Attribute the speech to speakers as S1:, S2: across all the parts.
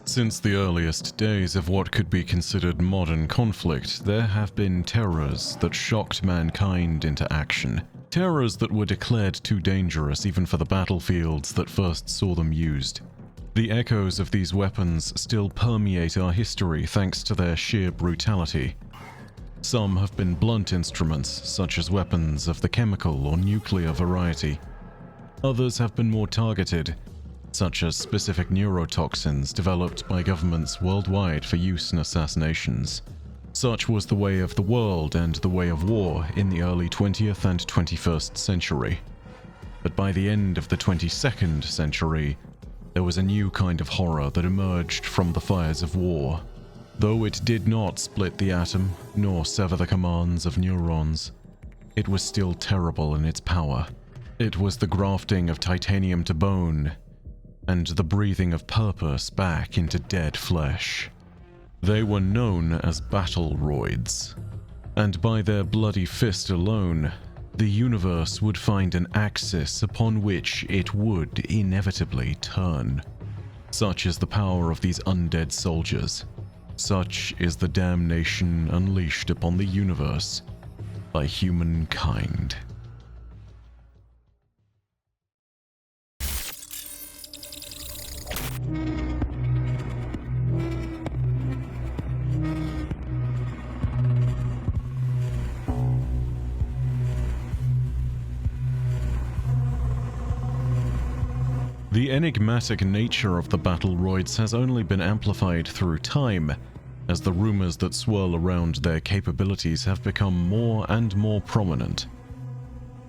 S1: Since the earliest days of what could be considered modern conflict, there have been terrors that shocked mankind into action. Terrors that were declared too dangerous even for the battlefields that first saw them used. The echoes of these weapons still permeate our history thanks to their sheer brutality. Some have been blunt instruments, such as weapons of the chemical or nuclear variety. Others have been more targeted, such as specific neurotoxins developed by governments worldwide for use in assassinations. Such was the way of the world and the way of war in the early 20th and 21st century. But by the end of the 22nd century, there was a new kind of horror that emerged from the fires of war. Though it did not split the atom, nor sever the commands of neurons, it was still terrible in its power. It was the grafting of titanium to bone, and the breathing of purpose back into dead flesh. They were known as Battleroids, and by their bloody fist alone, the universe would find an axis upon which it would inevitably turn. Such is the power of these undead soldiers. Such is the damnation unleashed upon the universe by humankind. The enigmatic nature of the Battleroids has only been amplified through time, as the rumors that swirl around their capabilities have become more and more prominent.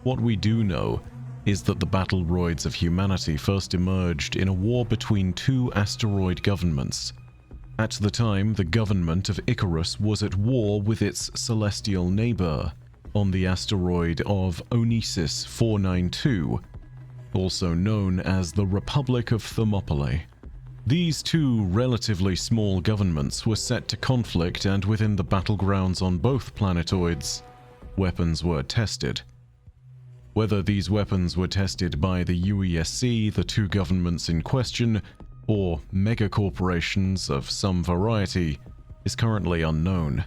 S1: What we do know is that the Battleroids of humanity first emerged in a war between two asteroid governments. At the time, the government of Icarus was at war with its celestial neighbor on the asteroid of Onesis 492, also known as the Republic of Thermopylae. These two relatively small governments were set to conflict, and within the battlegrounds on both planetoids, weapons were tested. Whether these weapons were tested by the UESC, the two governments in question, or megacorporations of some variety, is currently unknown.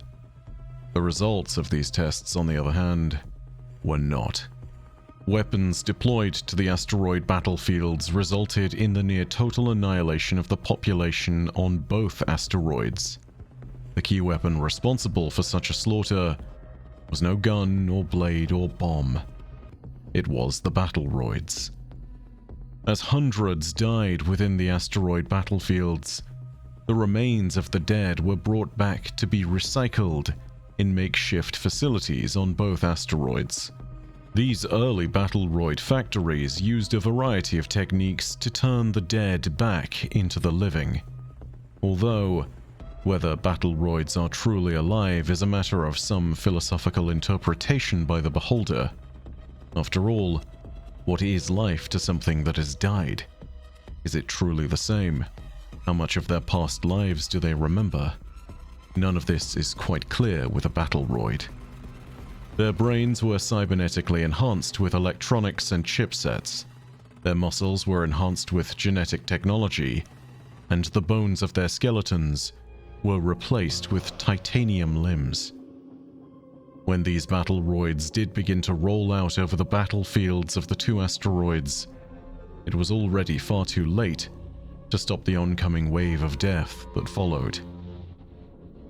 S1: The results of these tests, on the other hand, were not. Weapons deployed to the asteroid battlefields resulted in the near-total annihilation of the population on both asteroids. The key weapon responsible for such a slaughter was no gun or blade or bomb. It was the Battleroids. As hundreds died within the asteroid battlefields, the remains of the dead were brought back to be recycled in makeshift facilities on both asteroids. These early Battleroid factories used a variety of techniques to turn the dead back into the living. Although, whether Battleroids are truly alive is a matter of some philosophical interpretation by the beholder. After all, what is life to something that has died? Is it truly the same? How much of their past lives do they remember? None of this is quite clear with a Battleroid. Their brains were cybernetically enhanced with electronics and chipsets. Their muscles were enhanced with genetic technology, and the bones of their skeletons were replaced with titanium limbs. When these Battleroids did begin to roll out over the battlefields of the two asteroids, it was already far too late to stop the oncoming wave of death that followed.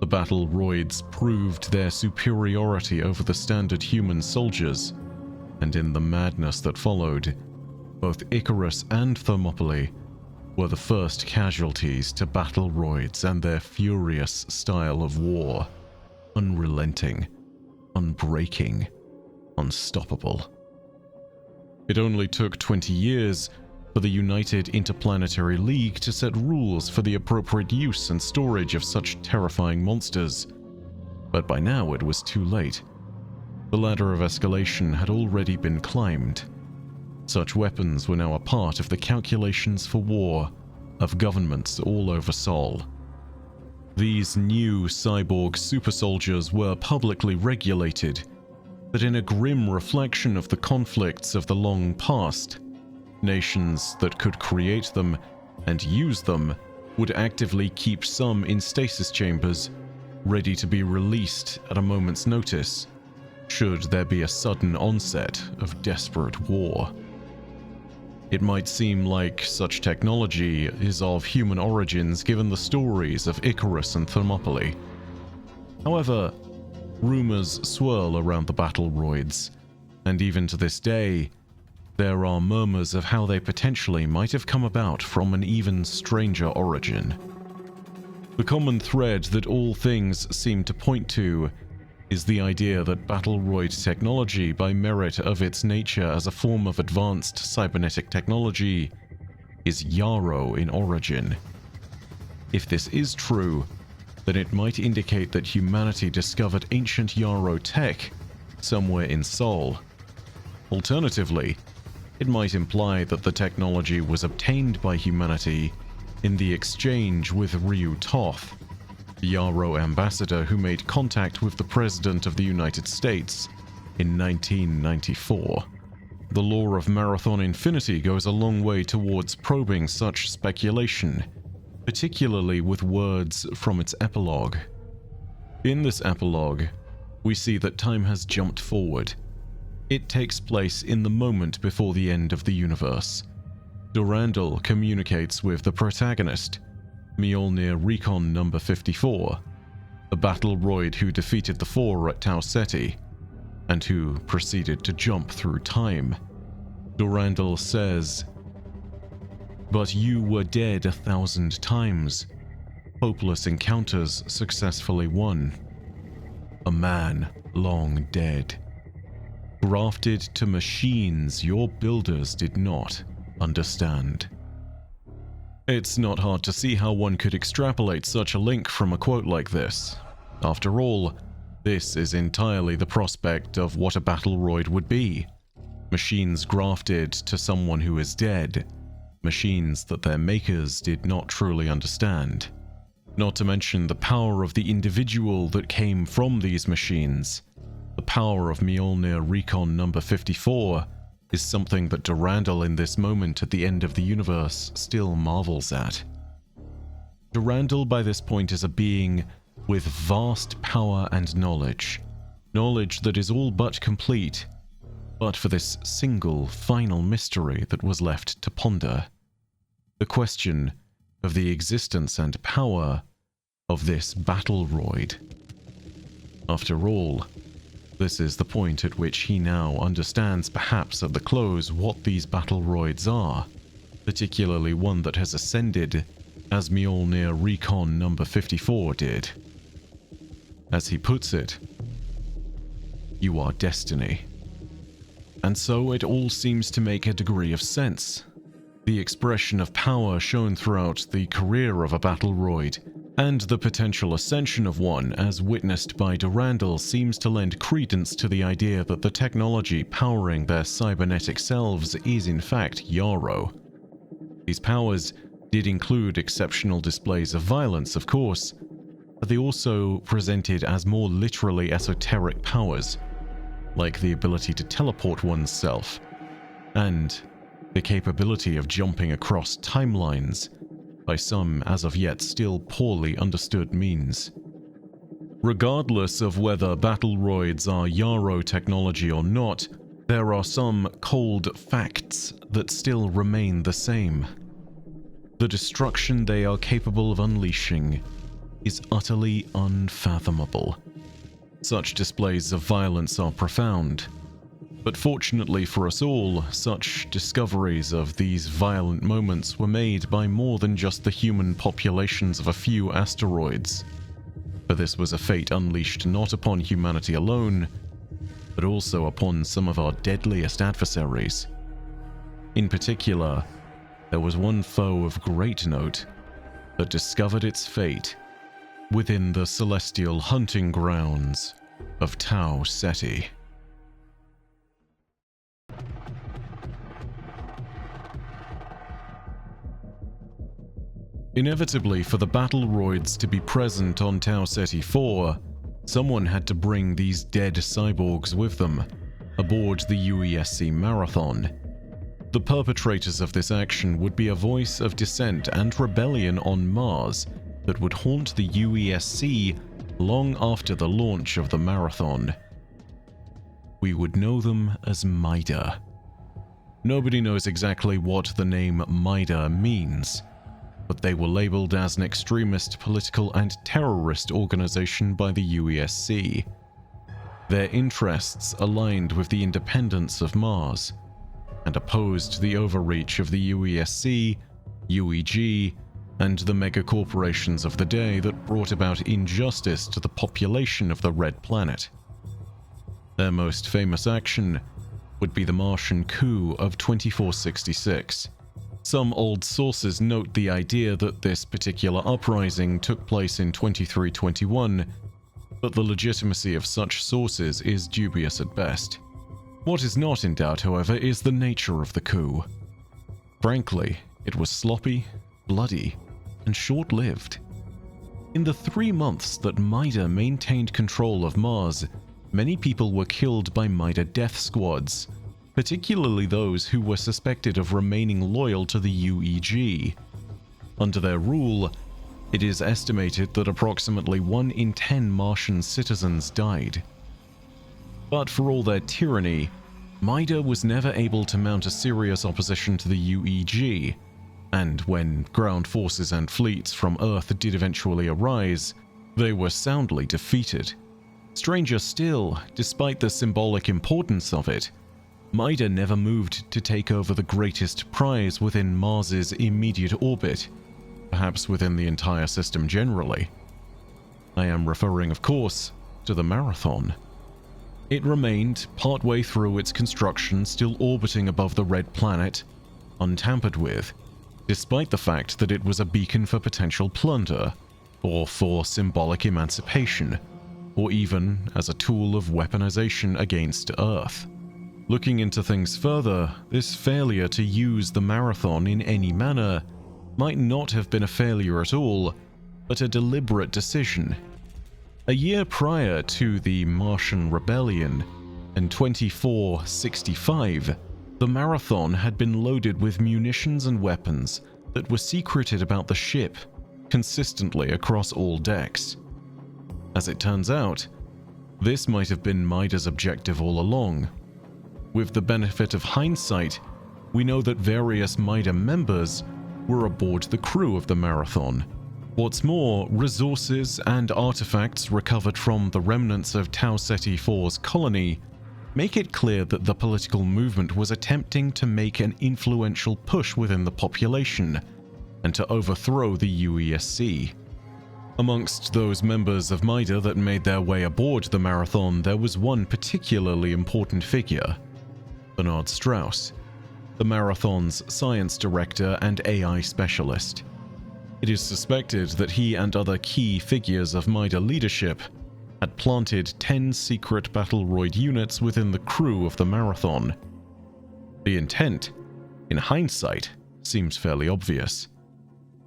S1: The Battleroids proved their superiority over the standard human soldiers, and in the madness that followed, both Icarus and Thermopylae were the first casualties to Battleroids and their furious style of war. Unrelenting, unbreaking, unstoppable. It only took 20 years for the United Interplanetary League to set rules for the appropriate use and storage of such terrifying monsters, but by now it was too late. The ladder of escalation had already been climbed. Such weapons were now a part of the calculations for war of governments all over Sol. These new cyborg super soldiers were publicly regulated, but in a grim reflection of the conflicts of the long past, nations that could create them and use them would actively keep some in stasis chambers, ready to be released at a moment's notice, should there be a sudden onset of desperate war. It might seem like such technology is of human origins given the stories of Icarus and Thermopylae. However, rumors swirl around the Battleroids, and even to this day, there are murmurs of how they potentially might have come about from an even stranger origin. The common thread that all things seem to point to is the idea that Battleroid technology, by merit of its nature as a form of advanced cybernetic technology, is Jjaro in origin. If this is true, then it might indicate that humanity discovered ancient Jjaro tech somewhere in Sol. Alternatively, it might imply that the technology was obtained by humanity in the exchange with Ryu Toth, the Jjaro ambassador who made contact with the President of the United States in 1994. The lore of Marathon Infinity goes a long way towards probing such speculation, particularly with words from its epilogue. In this epilogue, we see that time has jumped forward. It takes place in the moment before the end of the universe. Durandal communicates with the protagonist, Mjolnir Recon Number 54, a Battleroid who defeated the Pfhor at Tau Ceti, and who proceeded to jump through time. Durandal says, "But you were dead 1,000 times. Hopeless encounters successfully won. A man long dead. Grafted to machines your builders did not understand." It's not hard to see how one could extrapolate such a link from a quote like this. After all, this is entirely the prospect of what a Battleroid would be. Machines grafted to someone who is dead. Machines that their makers did not truly understand. Not to mention the power of the individual that came from these machines. The power of Mjolnir Recon Number 54 is something that Durandal in this moment at the end of the universe still marvels at. Durandal by this point is a being with vast power and knowledge. Knowledge that is all but complete, but for this single final mystery that was left to ponder. The question of the existence and power of this Battleroid. After all, this is the point at which he now understands, perhaps at the close, what these Battleroids are, particularly one that has ascended as Mjolnir Recon Number 54 did. As he puts it, "You are destiny." And so it all seems to make a degree of sense. The expression of power shown throughout the career of a Battleroid, and the potential ascension of one as witnessed by Durandal, seems to lend credence to the idea that the technology powering their cybernetic selves is in fact Jjaro. These powers did include exceptional displays of violence, of course, but they also presented as more literally esoteric powers, like the ability to teleport oneself, and the capability of jumping across timelines by some as of yet still poorly understood means. Regardless of whether Battleroids are Jjaro technology or not, there are some cold facts that still remain the same. The destruction they are capable of unleashing is utterly unfathomable. Such displays of violence are profound, but fortunately for us all, such discoveries of these violent moments were made by more than just the human populations of a few asteroids. For this was a fate unleashed not upon humanity alone, but also upon some of our deadliest adversaries. In particular, there was one foe of great note that discovered its fate within the celestial hunting grounds of Tau Ceti. Inevitably, for the Battleroids to be present on Tau Ceti 4, someone had to bring these dead cyborgs with them, aboard the UESC Marathon. The perpetrators of this action would be a voice of dissent and rebellion on Mars that would haunt the UESC long after the launch of the marathon. We would know them as Maida. Nobody knows exactly what the name Maida means, but they were labeled as an extremist political and terrorist organization by the UESC. Their interests aligned with the independence of Mars, and opposed the overreach of the UESC, UEG, and the megacorporations of the day that brought about injustice to the population of the Red Planet. Their most famous action would be the Martian coup of 2466. Some old sources note the idea that this particular uprising took place in 2321, but the legitimacy of such sources is dubious at best. What is not in doubt, however, is the nature of the coup. Frankly, it was sloppy, bloody, and short-lived. In the 3 months that Maida maintained control of Mars, many people were killed by Maida death squads, particularly those who were suspected of remaining loyal to the UEG. Under their rule, it is estimated that approximately 1 in 10 Martian citizens died. But for all their tyranny, Maida was never able to mount a serious opposition to the UEG, and when ground forces and fleets from Earth did eventually arise, they were soundly defeated. Stranger still, despite the symbolic importance of it, Maida never moved to take over the greatest prize within Mars's immediate orbit, perhaps within the entire system generally. I am referring, of course, to the Marathon. It remained, partway through its construction, still orbiting above the Red Planet, untampered with, despite the fact that it was a beacon for potential plunder, or for symbolic emancipation, or even as a tool of weaponization against Earth. Looking into things further, this failure to use the Marathon in any manner might not have been a failure at all, but a deliberate decision. A year prior to the Martian Rebellion, in 2465, the Marathon had been loaded with munitions and weapons that were secreted about the ship, consistently across all decks. As it turns out, this might have been Maida's objective all along. With the benefit of hindsight, we know that various Maida members were aboard the crew of the Marathon. What's more, resources and artifacts recovered from the remnants of Tau Ceti Pfhor's colony make it clear that the political movement was attempting to make an influential push within the population and to overthrow the UESC. Amongst those members of Maida that made their way aboard the Marathon, there was one particularly important figure: Bernard Strauss, the Marathon's science director and AI specialist. It is suspected that he and other key figures of Maida leadership had planted 10 secret Battleroid units within the crew of the Marathon. The intent, in hindsight, seems fairly obvious.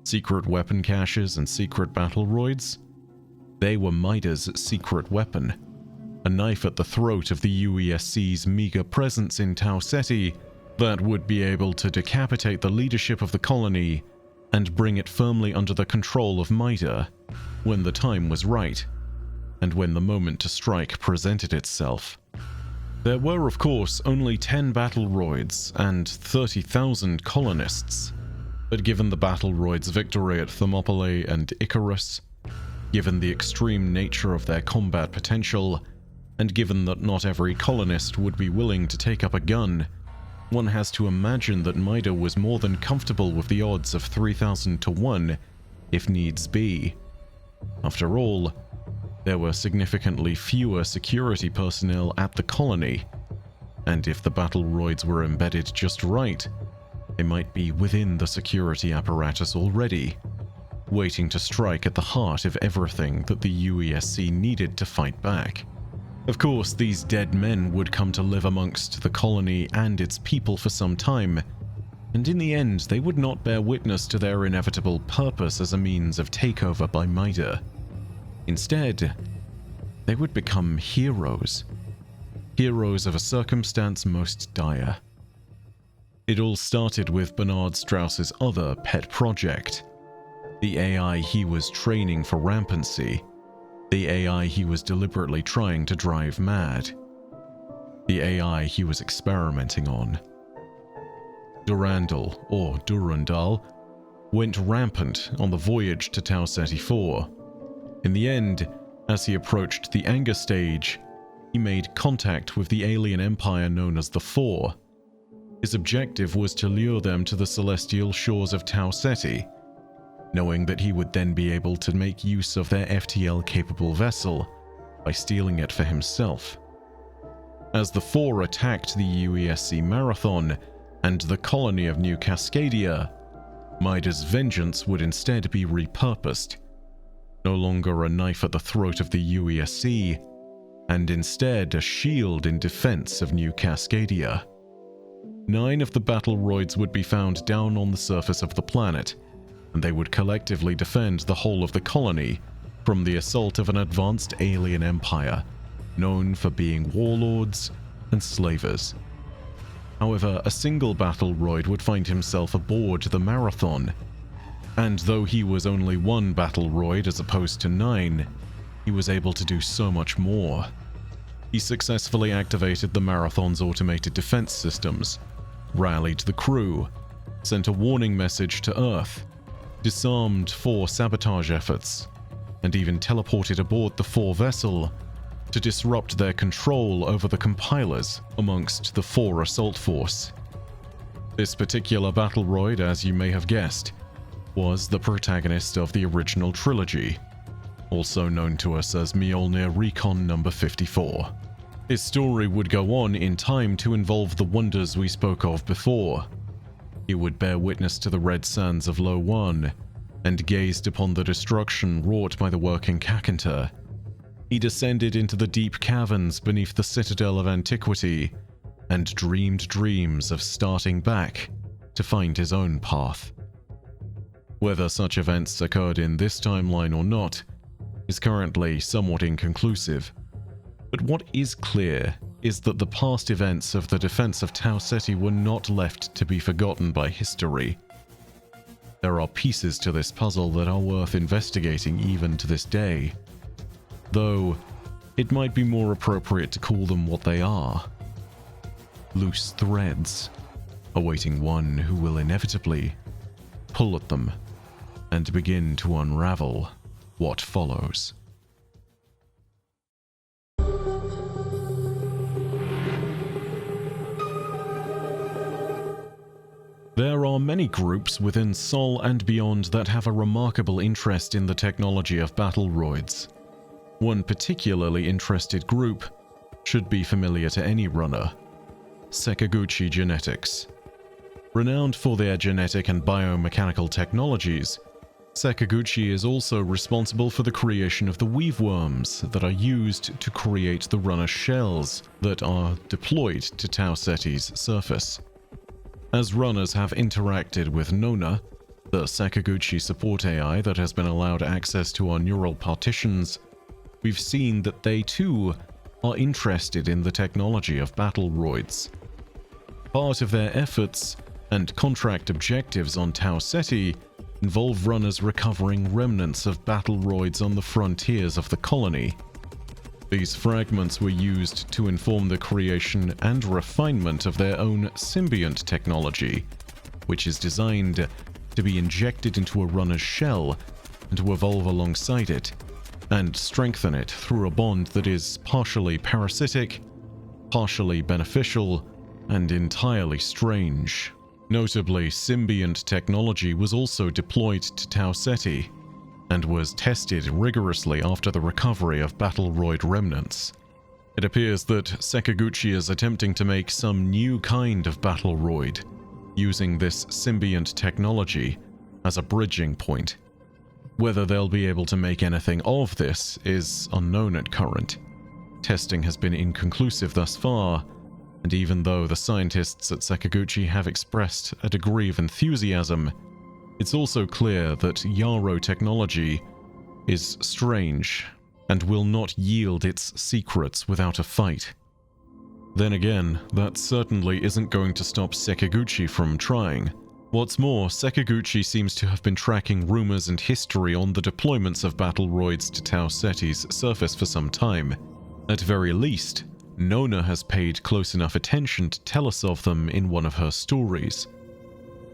S1: Secret weapon caches and secret Battleroids? They were Maida's secret weapon, a knife at the throat of the UESC's meager presence in Tau Ceti that would be able to decapitate the leadership of the colony and bring it firmly under the control of Maida when the time was right, and when the moment to strike presented itself. There were, of course, only 10 Battleroids and 30,000 colonists, but given the Battleroids' victory at Thermopylae and Icarus, given the extreme nature of their combat potential, and given that not every colonist would be willing to take up a gun, one has to imagine that Maida was more than comfortable with the odds of 3,000 to 1, if needs be. After all, there were significantly fewer security personnel at the colony, and if the Battleroids were embedded just right, they might be within the security apparatus already, waiting to strike at the heart of everything that the UESC needed to fight back. Of course, these dead men would come to live amongst the colony and its people for some time, and in the end they would not bear witness to their inevitable purpose as a means of takeover by Maida. Instead, they would become heroes. Heroes of a circumstance most dire. It all started with Bernard Strauss's other pet project, the AI he was training for rampancy, the AI he was deliberately trying to drive mad, the AI he was experimenting on. Durandal, or Durandal, went rampant on the voyage to Tau Ceti 4. In the end, as he approached the anger stage, he made contact with the alien empire known as the Pfhor. His objective was to lure them to the celestial shores of Tau Ceti, knowing that he would then be able to make use of their FTL-capable vessel by stealing it for himself. As the Pfhor attacked the UESC Marathon and the colony of New Cascadia, Maida's vengeance would instead be repurposed, no longer a knife at the throat of the UESC, and instead a shield in defense of New Cascadia. 9 of the Battleroids would be found down on the surface of the planet, and they would collectively defend the whole of the colony from the assault of an advanced alien empire, known for being warlords and slavers. However, a single Battleroid would find himself aboard the Marathon, and though he was only 1 Battleroid as opposed to 9, he was able to do so much more. He successfully activated the Marathon's automated defense systems, rallied the crew, sent a warning message to Earth, disarmed 4 sabotage efforts, and even teleported aboard the Pfhor vessel to disrupt their control over the compilers amongst the Pfhor assault force. This particular Battleroid, as you may have guessed, was the protagonist of the original trilogy, also known to us as Mjolnir Recon No. 54. His story would go on in time to involve the wonders we spoke of before. He would bear witness to the red sands of Lo 1 and gazed upon the destruction wrought by the working Kakantar. He descended into the deep caverns beneath the citadel of antiquity and dreamed dreams of starting back to find his own path. Whether such events occurred in this timeline or not is currently somewhat inconclusive, but what is clear is that the past events of the defense of Tau Ceti were not left to be forgotten by history. There are pieces to this puzzle that are worth investigating even to this day, though it might be more appropriate to call them what they are: loose threads, awaiting one who will inevitably pull at them and begin to unravel what follows. There are many groups within Sol and beyond that have a remarkable interest in the technology of Battleroids. One particularly interested group should be familiar to any runner: Sakaguchi Genetics. Renowned for their genetic and biomechanical technologies, Sakaguchi is also responsible for the creation of the weave worms that are used to create the runner shells that are deployed to Tau Ceti's surface. As runners have interacted with Nona, the Sakaguchi support AI that has been allowed access to our neural partitions, we've seen that they too are interested in the technology of Battleroids. Part of their efforts and contract objectives on Tau Ceti involve runners recovering remnants of Battleroids on the frontiers of the colony. These fragments were used to inform the creation and refinement of their own symbiont technology, which is designed to be injected into a runner's shell and to evolve alongside it, and strengthen it through a bond that is partially parasitic, partially beneficial, and entirely strange. Notably, symbiont technology was also deployed to Tau Ceti, and was tested rigorously after the recovery of Battleroid remnants. It appears that Sakaguchi is attempting to make some new kind of Battleroid, using this symbiont technology as a bridging point. Whether they'll be able to make anything of this is unknown at current. Testing has been inconclusive thus far, and even though the scientists at Sakaguchi have expressed a degree of enthusiasm, it's also clear that Jjaro technology is strange and will not yield its secrets without a fight. Then again, that certainly isn't going to stop Sakaguchi from trying. What's more, Sakaguchi seems to have been tracking rumors and history on the deployments of Battleroids to Tau Ceti's surface for some time. At very least, Nona has paid close enough attention to tell us of them in one of her stories.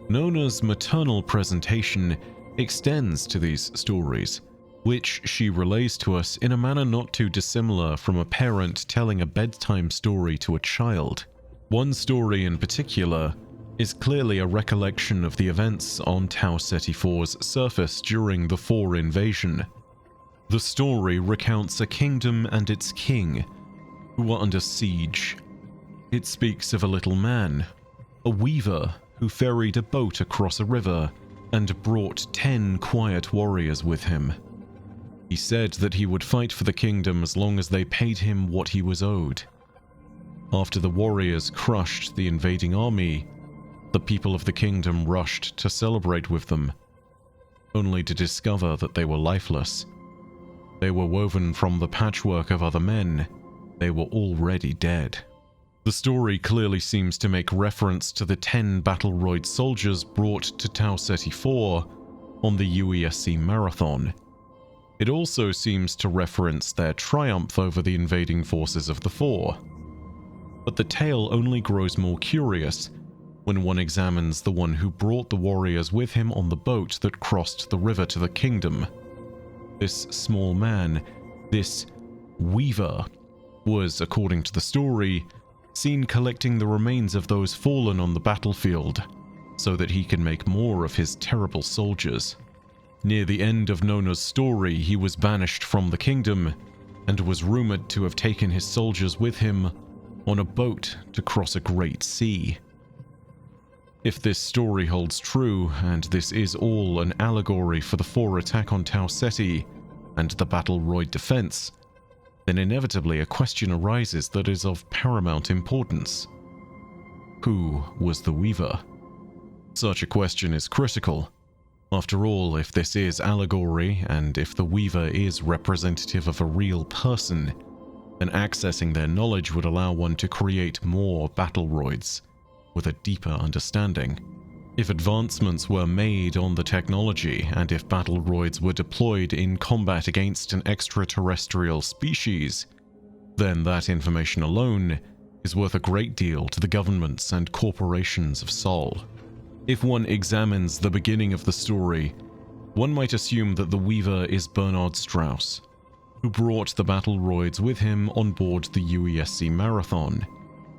S1: Nona's maternal presentation extends to these stories, which she relays to us in a manner not too dissimilar from a parent telling a bedtime story to a child. One story in particular is clearly a recollection of the events on Tau Ceti IV's surface during the Pfhor invasion. The story recounts a kingdom and its king who were under siege. It speaks of a little man, a weaver, who ferried a boat across a river and brought 10 quiet warriors with him. He said that he would fight for the kingdom as long as they paid him what he was owed. After the warriors crushed the invading army, the people of the kingdom rushed to celebrate with them, only to discover that they were lifeless. They were woven from the patchwork of other men. They were already dead. The story clearly seems to make reference to the 10 Battleroid soldiers brought to Tau Ceti IV on the UESC Marathon. It also seems to reference their triumph over the invading forces of the Pfhor. But the tale only grows more curious when one examines the one who brought the warriors with him on the boat that crossed the river to the kingdom. This small man, this weaver, was, according to the story, seen collecting the remains of those fallen on the battlefield so that he can make more of his terrible soldiers. Near the end of Nona's story, he was banished from the kingdom and was rumored to have taken his soldiers with him on a boat to cross a great sea. If this story holds true, and this is all an allegory for the Pfhor attack on Tau Ceti and the Battleroid defense, then inevitably a question arises that is of paramount importance. Who was the Weaver? Such a question is critical. After all, if this is allegory, and if the Weaver is representative of a real person, then accessing their knowledge would allow one to create more Battleroids with a deeper understanding. If advancements were made on the technology, and if Battleroids were deployed in combat against an extraterrestrial species, then that information alone is worth a great deal to the governments and corporations of Sol. If one examines the beginning of the story, one might assume that the Weaver is Bernard Strauss, who brought the Battleroids with him on board the UESC Marathon.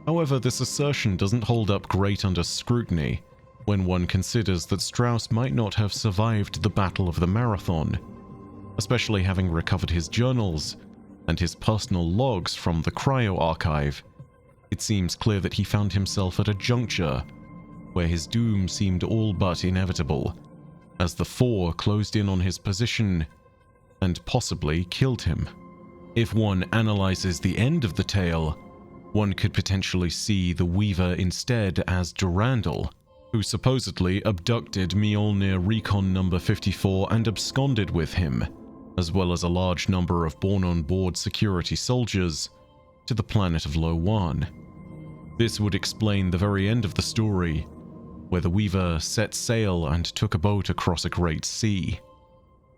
S1: However, this assertion doesn't hold up great under scrutiny when one considers that Strauss might not have survived the Battle of the Marathon, especially having recovered his journals and his personal logs from the Cryo Archive. It seems clear that he found himself at a juncture where his doom seemed all but inevitable, as the Pfhor closed in on his position and possibly killed him. If one analyzes the end of the tale, one could potentially see the Weaver instead as Durandal, who supposedly abducted Mjolnir Recon number 54 and absconded with him, as well as a large number of born-on-board security soldiers, to the planet of Lowan. This would explain the very end of the story, where the Weaver set sail and took a boat across a great sea.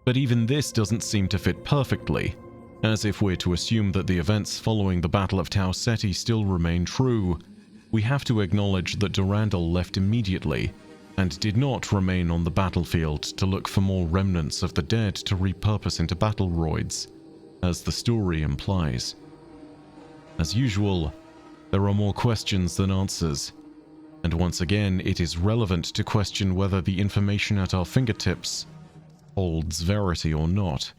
S1: But even this doesn't seem to fit perfectly, as if we're to assume that the events following the Battle of Tau Ceti still remain true, we have to acknowledge that Durandal left immediately and did not remain on the battlefield to look for more remnants of the dead to repurpose into Battleroids, as the story implies. As usual, there are more questions than answers, and once again it is relevant to question whether the information at our fingertips holds verity or not.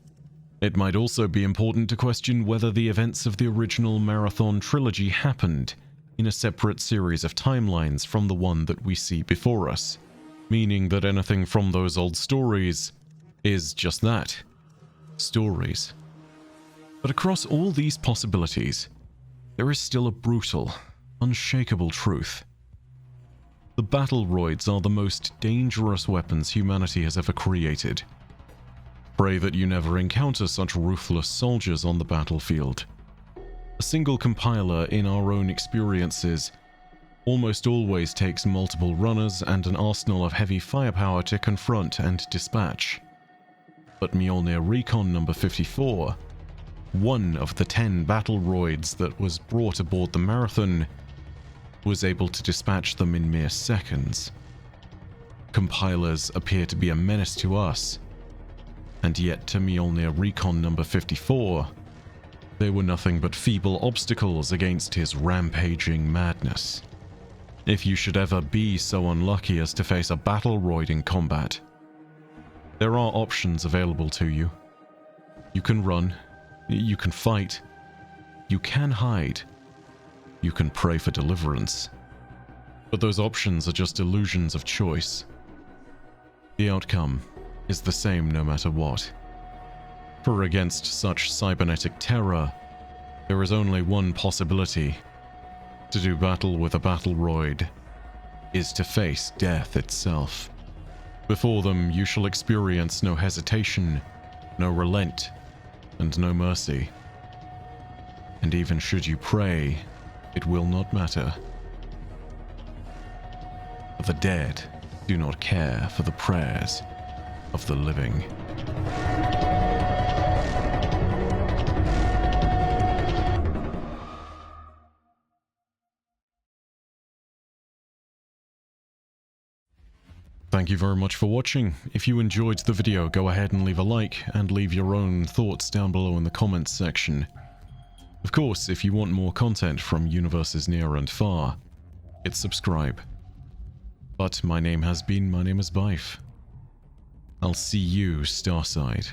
S1: It might also be important to question whether the events of the original Marathon trilogy happened in a separate series of timelines from the one that we see before us, meaning that anything from those old stories is just that, stories. But across all these possibilities, there is still a brutal, unshakable truth. The Battleroids are the most dangerous weapons humanity has ever created. Pray that you never encounter such ruthless soldiers on the battlefield. A single compiler in our own experiences almost always takes multiple runners and an arsenal of heavy firepower to confront and dispatch. But Mjolnir Recon number 54, one of the 10 Battleroids that was brought aboard the Marathon, was able to dispatch them in mere seconds. Compilers appear to be a menace to us, and yet to Mjolnir Recon number 54, they were nothing but feeble obstacles against his rampaging madness. If you should ever be so unlucky as to face a Battleroid in combat, there are options available to you. You can run, you can fight, you can hide, you can pray for deliverance. But those options are just illusions of choice. The outcome is the same no matter what. For against such cybernetic terror, there is only one possibility. To do battle with a Battleroid is to face death itself. Before them, you shall experience no hesitation, no relent, and no mercy. And even should you pray, it will not matter. For the dead do not care for the prayers of the living. Thank you very much for watching. If you enjoyed the video, go ahead and leave a like and leave your own thoughts down below in the comments section. Of course, if you want more content from universes near and far, hit subscribe. But my name is Pfhor. I'll see you Starside.